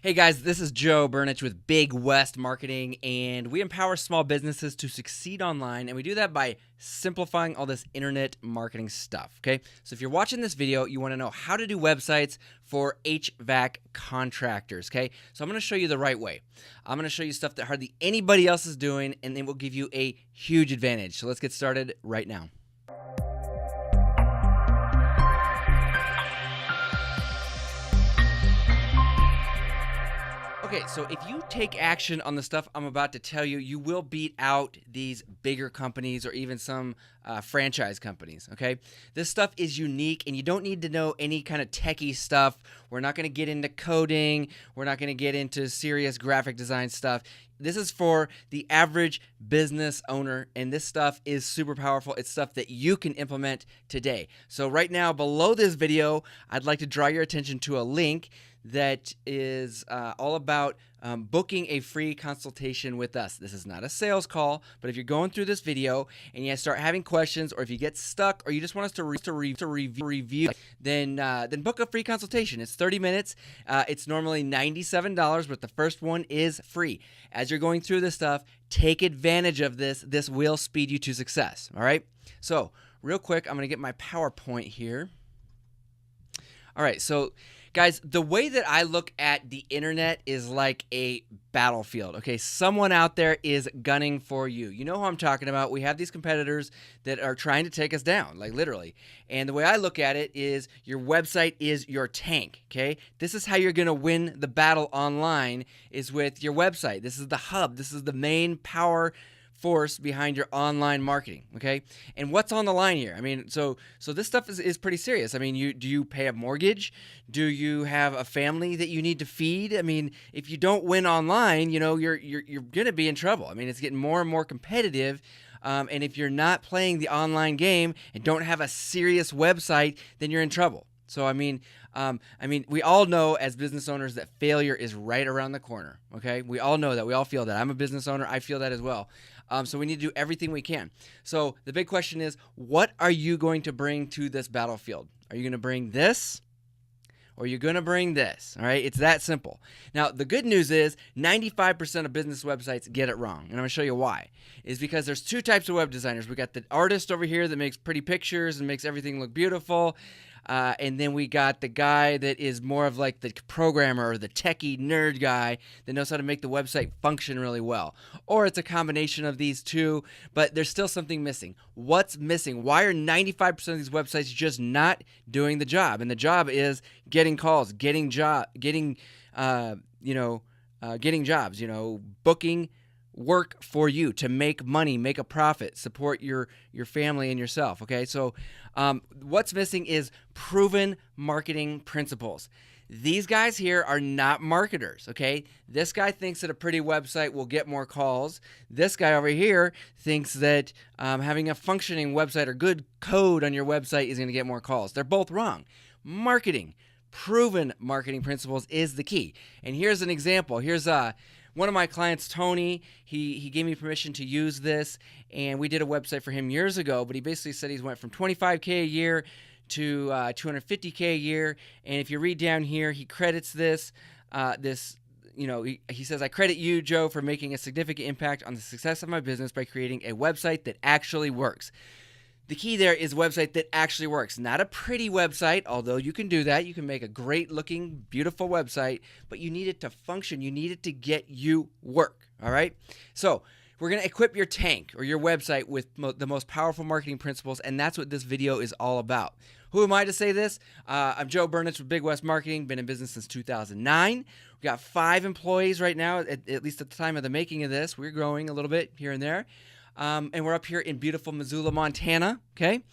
Hey guys, this is Joe Burnich with Big West Marketing, and we empower small businesses to succeed online, and we do that by simplifying all this internet marketing stuff, okay? So if you're watching this video, you want to know how to do websites for HVAC contractors, okay? So I'm going to show you the right way. I'm going to show you stuff that hardly anybody else is doing, and then we'll give you a huge advantage. So let's get started right now. Okay, so if you take action on the stuff I'm about to tell you, you will beat out these bigger companies or even some franchise companies, okay? This stuff is unique, and you don't need to know any kind of techie stuff. We're not going to get into coding. We're not going to get into serious graphic design stuff. This is for the average business owner, and this stuff is super powerful. It's stuff that you can implement today. So right now, below this video, I'd like to draw your attention to a link that is all about booking a free consultation with us. This is not a sales call, but if you're going through this video and you start having questions, or if you get stuck, or you just want us to review, then book a free consultation. It's 30 minutes. It's normally $97, but the first one is free. As you're going through this stuff, take advantage of this. This will speed you to success. All right. So real quick, I'm going to get my PowerPoint here. All right. So guys, the way that I look at the internet is like a battlefield, okay? Someone out there is gunning for you. You know who I'm talking about. We have these competitors that are trying to take us down, like literally. And the way I look at it is your website is your tank, okay? This is how you're going to win the battle online, is with your website. This is the hub. This is the main power force behind your online marketing, okay? And what's on the line here? I mean, so this stuff is pretty serious. I mean, do you pay a mortgage? Do you have a family that you need to feed? I mean, if you don't win online, you know, you're going to be in trouble. I mean, it's getting more and more competitive. And if you're not playing the online game and don't have a serious website, then you're in trouble. So, I mean, we all know as business owners that failure is right around the corner, okay? We all know that. We all feel that. I'm a business owner. I feel that as well. So we need to do everything we can. So the big question is, what are you going to bring to this battlefield? Are you going to bring this, or are you going to bring this? All right? It's that simple. Now, the good news is 95% of business websites get it wrong, and I'm going to show you why. Is because there's two types of web designers. We got the artist over here that makes pretty pictures and makes everything look beautiful. And then we got the guy that is more of like the programmer or the techie nerd guy that knows how to make the website function really well. Or it's a combination of these two, but there's still something missing. What's missing? Why are 95% of these websites just not doing the job? And the job is getting calls, getting jobs, booking work for you to make money, make a profit, support your family and yourself, okay? So what's missing is proven marketing principles. These guys here are not marketers, okay? This guy thinks that a pretty website will get more calls. This guy over here thinks that having a functioning website or good code on your website is going to get more calls. They're both wrong. Marketing, proven marketing principles is the key. And here's an example. Here's one of my clients, Tony, he gave me permission to use this, and we did a website for him years ago, but he basically said he's went from $25K a year to $250K a year. And if you read down here, he credits this, he says, "I credit you, Joe, for making a significant impact on the success of my business by creating a website that actually works." The key there is a website that actually works, not a pretty website, although you can do that. You can make a great looking, beautiful website, but you need it to function. You need it to get you work, all right? So we're going to equip your tank or your website with the most powerful marketing principles, and that's what this video is all about. Who am I to say this? I'm Joe Burnich with Big West Marketing, been in business since 2009. We've got 5 employees right now, at least at the time of the making of this. We're growing a little bit here and there. And we're up here in beautiful Missoula, Montana, okay?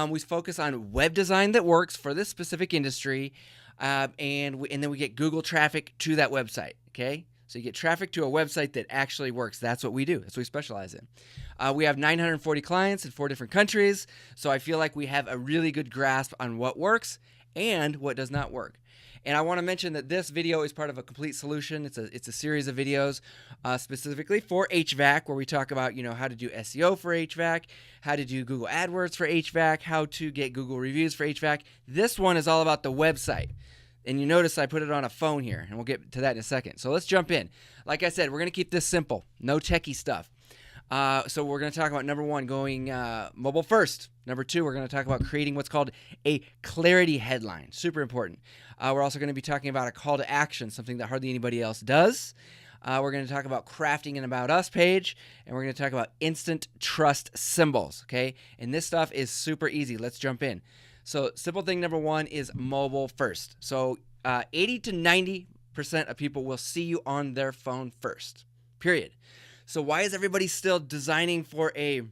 We focus on web design that works for this specific industry, and then we get Google traffic to that website, okay? So you get traffic to a website that actually works. That's what we do. That's what we specialize in. We have 940 clients in 4 different countries, so I feel like we have a really good grasp on what works and what does not work. And I want to mention that this video is part of a complete solution. It's a series of videos specifically for HVAC, where we talk about, how to do SEO for HVAC, how to do Google AdWords for HVAC, how to get Google reviews for HVAC. This one is all about the website. And you notice I put it on a phone here, and we'll get to that in a second. So let's jump in. Like I said, we're going to keep this simple. No techie stuff. So we're going to talk about number one, going mobile first. Number two, we're going to talk about creating what's called a clarity headline. Super important. We're also going to be talking about a call to action, something that hardly anybody else does. We're going to talk about crafting an About Us page, and we're going to talk about instant trust symbols, okay? And this stuff is super easy. Let's jump in. So simple thing number one is mobile first. So 80 to 90% of people will see you on their phone first, period. So why is everybody still designing for a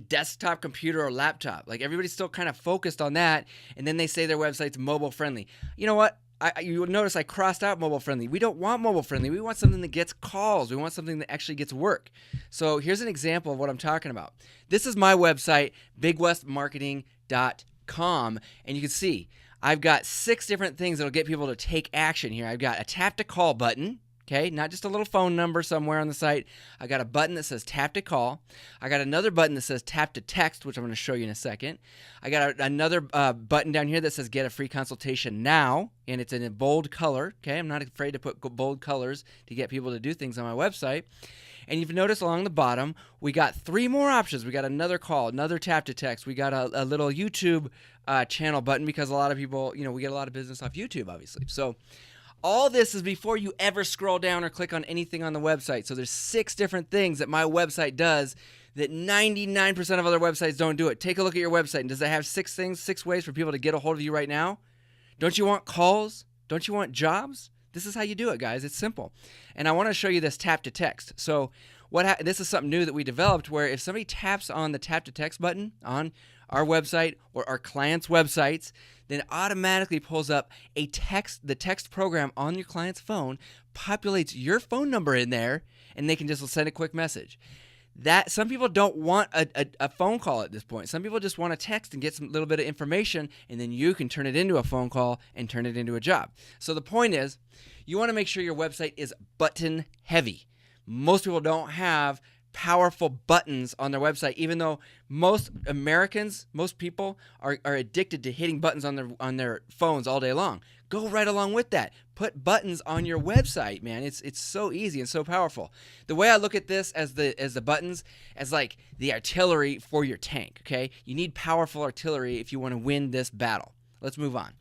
desktop computer or laptop? Like, everybody's still kind of focused on that, and then they say their website's mobile friendly. You know what? You'll notice I crossed out mobile friendly. We don't want mobile friendly. We want something that gets calls. We want something that actually gets work. So here's an example of what I'm talking about. This is my website, bigwestmarketing.com, and you can see I've got 6 different things that'll get people to take action here. I've got a tap to call button. Okay, not just a little phone number somewhere on the site. I got a button that says tap to call. I got another button that says tap to text, which I'm going to show you in a second. I got another button down here that says get a free consultation now, and it's in a bold color. Okay, I'm not afraid to put bold colors to get people to do things on my website. And you've noticed along the bottom, we got 3 more options. We got another call, another tap to text. We got a little YouTube channel button, because a lot of people, we get a lot of business off YouTube, obviously. So all this is before you ever scroll down or click on anything on the website. So there's 6 different things that my website does that 99% of other websites don't do it. Take a look at your website. And does it have 6 things, 6 ways for people to get a hold of you right now? Don't you want calls? Don't you want jobs? This is how you do it, guys. It's simple. And I want to show you this tap to text. So this is something new that we developed, where if somebody taps on the tap to text button on our website or our clients' websites, then it automatically pulls up the text program on your client's phone, populates your phone number in there, and they can just send a quick message. That some people don't want a phone call at this point. Some people just want to text and get some little bit of information, and then you can turn it into a phone call and turn it into a job. So the point is, you want to make sure your website is button heavy. Most people don't have powerful buttons on their website, even though most people are addicted to hitting buttons on their phones all day long. Go right along with that. Put buttons on your website, man. It's so easy and so powerful. The way I look at this as the buttons, as like the artillery for your tank, okay? You need powerful artillery if you want to win this battle. Let's move on.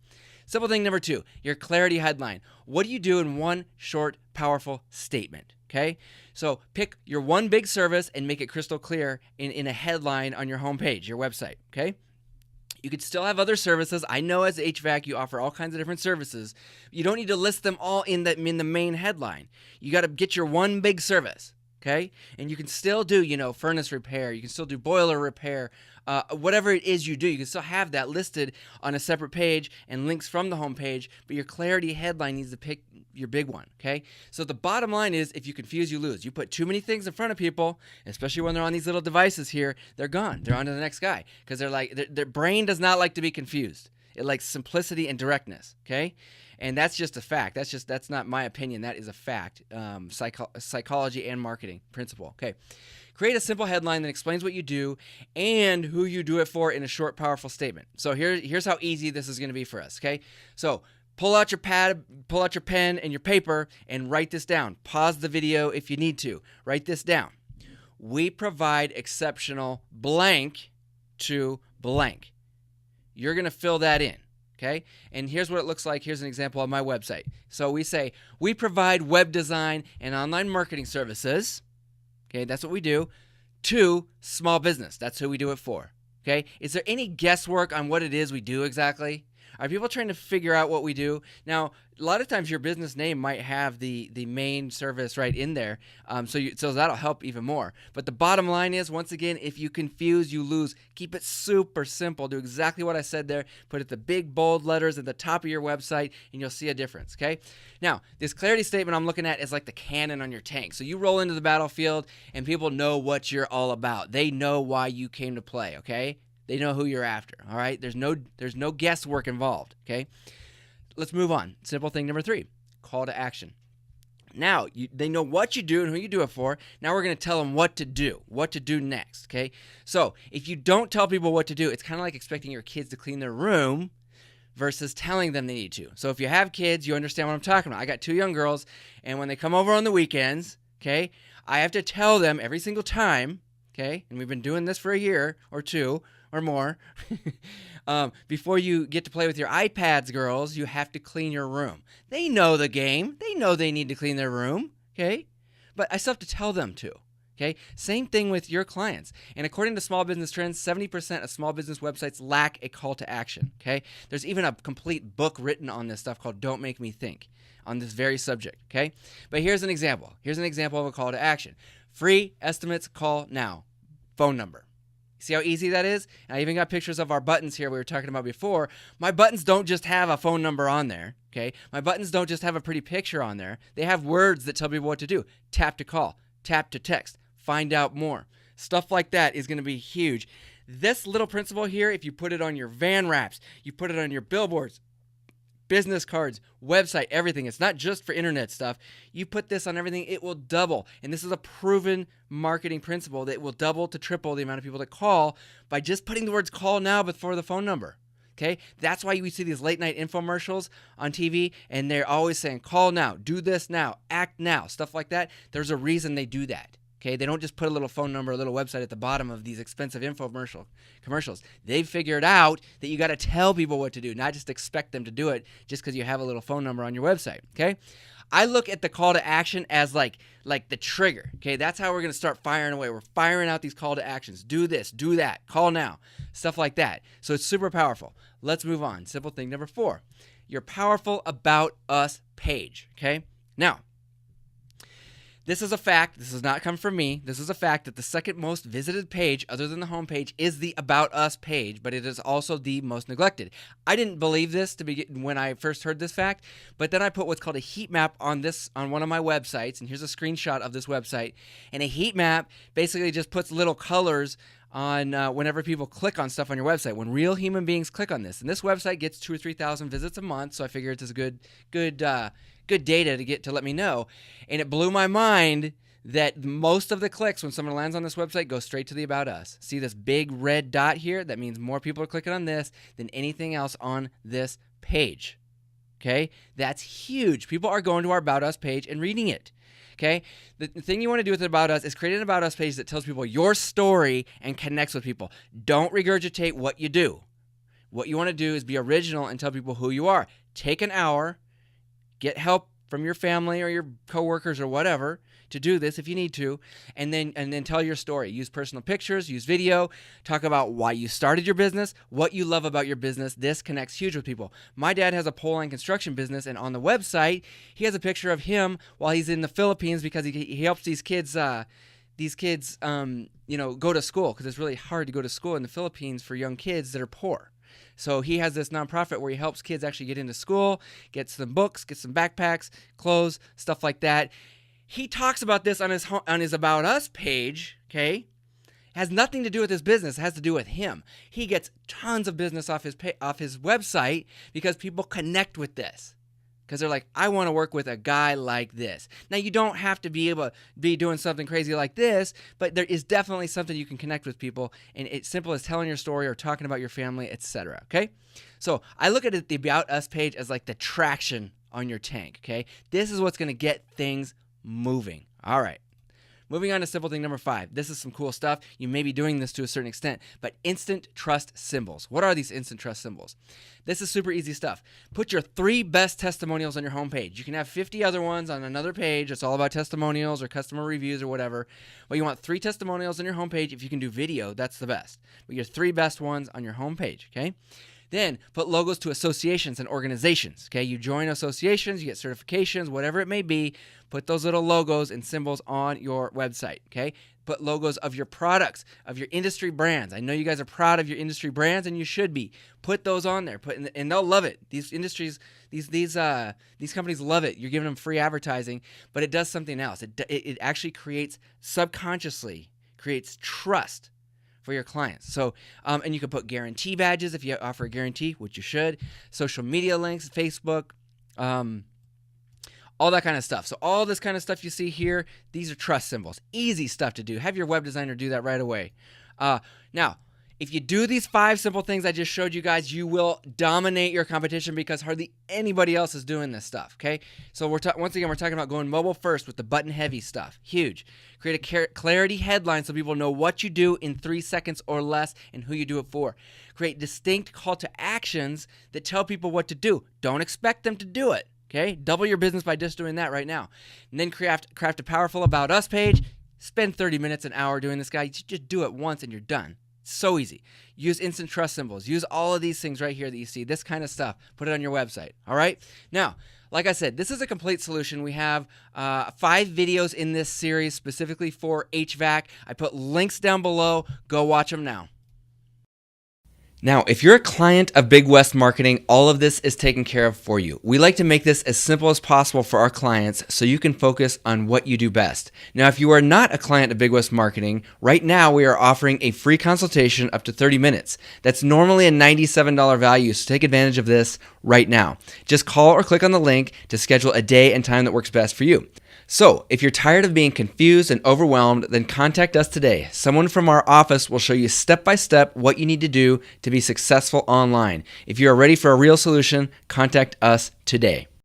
Simple thing number 2, your clarity headline. What do you do in one short, powerful statement? Okay, so pick your one big service and make it crystal clear in a headline on your homepage, your website. Okay, you could still have other services. I know as HVAC you offer all kinds of different services. You don't need to list them all in the main headline. You got to get your one big service. Okay, and you can still do furnace repair. You can still do boiler repair. Whatever it is you do, you can still have that listed on a separate page and links from the home page, but your clarity headline needs to pick your big one, okay? So the bottom line is, if you confuse, you lose. You put too many things in front of people, especially when they're on these little devices here, they're gone. They're on to the next guy, because their brain does not like to be confused. It likes simplicity and directness, okay? And that's just a fact. That's not my opinion. That is a fact. Psychology and marketing principle, okay? Create a simple headline that explains what you do and who you do it for in a short, powerful statement. So here's how easy this is going to be for us, okay? So pull out your pad, pull out your pen and your paper, and write this down. Pause the video if you need to. Write this down. We provide exceptional blank to blank. You're going to fill that in, okay? And here's what it looks like. Here's an example of my website. So we say, we provide web design and online marketing services. Okay, that's what we do, to small business. That's who we do it for. Okay, is there any guesswork on what it is we do exactly? Are people trying to figure out what we do? Now, a lot of times your business name might have the main service right in there, so that'll help even more. But the bottom line is, once again, if you confuse, you lose. Keep it super simple. Do exactly what I said there. Put it the big bold letters at the top of your website, and you'll see a difference, okay? Now, this clarity statement I'm looking at is like the cannon on your tank. So you roll into the battlefield, and people know what you're all about. They know why you came to play, okay? They know who you're after, all right? There's no guesswork involved, okay? Let's move on. Simple thing number 3, call to action. Now, they know what you do and who you do it for. Now we're going to tell them what to do next, okay? So if you don't tell people what to do, it's kind of like expecting your kids to clean their room, versus telling them they need to. So if you have kids, you understand what I'm talking about. I got 2 young girls, and when they come over on the weekends, okay, I have to tell them every single time, okay, and we've been doing this for a year or 2 or more. Before you get to play with your iPads, girls, you have to clean your room. They know the game. They know they need to clean their room, okay? But I still have to tell them to. Okay, same thing with your clients. And according to Small Business Trends, 70% of small business websites lack a call to action. Okay, there's even a complete book written on this stuff called Don't Make Me Think on this very subject. Okay, but here's an example. Here's an example of a call to action. Free estimates, call now. Phone number. See how easy that is? And I even got pictures of our buttons here we were talking about before. My buttons don't just have a phone number on there. Okay, my buttons don't just have a pretty picture on there. They have words that tell people what to do. Tap to call. Tap to text. Find out more. Stuff like that is going to be huge. This little principle here, if you put it on your van wraps, you put it on your billboards, business cards, website, everything. It's not just for internet stuff. You put this on everything, it will double. And this is a proven marketing principle that will double to triple the amount of people that call by just putting the words call now before the phone number. Okay, that's why we see these late night infomercials on TV, and they're always saying call now, do this now, act now, stuff like that. There's a reason they do that. Okay, they don't just put a little phone number, a little website at the bottom of these expensive commercials. They've figured out that you got to tell people what to do, not just expect them to do it just because you have a little phone number on your website. Okay, I look at the call to action as like the trigger. Okay, that's how we're going to start firing away. We're firing out these call to actions. Do this, do that, call now, stuff like that. So it's super powerful. Let's move on. Simple thing number 4, your powerful About Us page. Okay, now, this is a fact. This does not come from me. This is a fact that the second most visited page, other than the home page, is the About Us page, but it is also the most neglected. I didn't believe this when I first heard this fact, but then I put what's called a heat map on one of my websites, and here's a screenshot of this website. And a heat map basically just puts little colors on whenever people click on stuff on your website, when real human beings click on this. And this website gets 2,000 or 3,000 visits a month, so I figured it's a good data to get to let me know. And it blew my mind that most of the clicks when someone lands on this website go straight to the About Us. See this big red dot here? That means more people are clicking on this than anything else on this page. Okay? That's huge. People are going to our About Us page and reading it. Okay? The thing you want to do with the About Us is create an About Us page that tells people your story and connects with people. Don't regurgitate what you do. What you want to do is be original and tell people who you are. Take an hour, get help from your family or your coworkers or whatever to do this if you need to, and then tell your story. Use personal pictures, use video, talk about why you started your business, what you love about your business. This connects huge with people. My dad has a pole line construction business, and on the website, he has a picture of him while he's in the Philippines because he helps these kids go to school, because it's really hard to go to school in the Philippines for young kids that are poor. So he has this nonprofit where he helps kids actually get into school, get some books, get some backpacks, clothes, stuff like that. He talks about this on his About Us page, okay? It has nothing to do with his business. It has to do with him. He gets tons of business off his website because people connect with this. Because they're like, I want to work with a guy like this. Now, you don't have to be able to be doing something crazy like this, but there is definitely something you can connect with people, and it's simple as telling your story or talking about your family, etc. Okay? So I look at the About Us page as like the traction on your tank, okay? This is what's going to get things moving. All right. Moving on to simple thing number 5. This is some cool stuff. You may be doing this to a certain extent, but instant trust symbols. What are these instant trust symbols? This is super easy stuff. Put your 3 best testimonials on your homepage. You can have 50 other ones on another page. It's all about testimonials or customer reviews or whatever. But you want 3 testimonials on your homepage. If you can do video, that's the best. But your 3 best ones on your homepage, okay? Then put logos to associations and organizations. Okay, you join associations, you get certifications, whatever it may be. Put those little logos and symbols on your website. Okay, put logos of your products, of your industry brands. I know you guys are proud of your industry brands, and you should be. Put those on there. And they'll love it. These industries, these companies love it. You're giving them free advertising, but it does something else. It actually subconsciously creates trust for your clients. So, and you can put guarantee badges if you offer a guarantee, which you should. Social media links, Facebook, all that kind of stuff. So all this kind of stuff you see here, these are trust symbols. Easy stuff to do. Have your web designer do that right away. Now, If you do these 5 simple things I just showed you guys, you will dominate your competition because hardly anybody else is doing this stuff, okay? So once again, we're talking about going mobile first with the button-heavy stuff. Huge. Create a clarity headline so people know what you do in 3 seconds or less and who you do it for. Create distinct call to actions that tell people what to do. Don't expect them to do it, okay? Double your business by just doing that right now. And then craft a powerful About Us page. Spend 30 minutes, an hour doing this, guy. Just do it once and you're done. So easy. Use instant trust symbols. Use all of these things right here that you see, this kind of stuff. Put it on your website, all right? Now, like I said, this is a complete solution. We have 5 videos in this series specifically for HVAC. I put links down below. Go watch them now. Now, if you're a client of Big West Marketing, all of this is taken care of for you. We like to make this as simple as possible for our clients so you can focus on what you do best. Now, if you are not a client of Big West Marketing, right now we are offering a free consultation up to 30 minutes. That's normally a $97 value, so take advantage of this right now. Just call or click on the link to schedule a day and time that works best for you. So, if you're tired of being confused and overwhelmed, then contact us today. Someone from our office will show you step by step what you need to do to be successful online. If you are ready for a real solution, contact us today.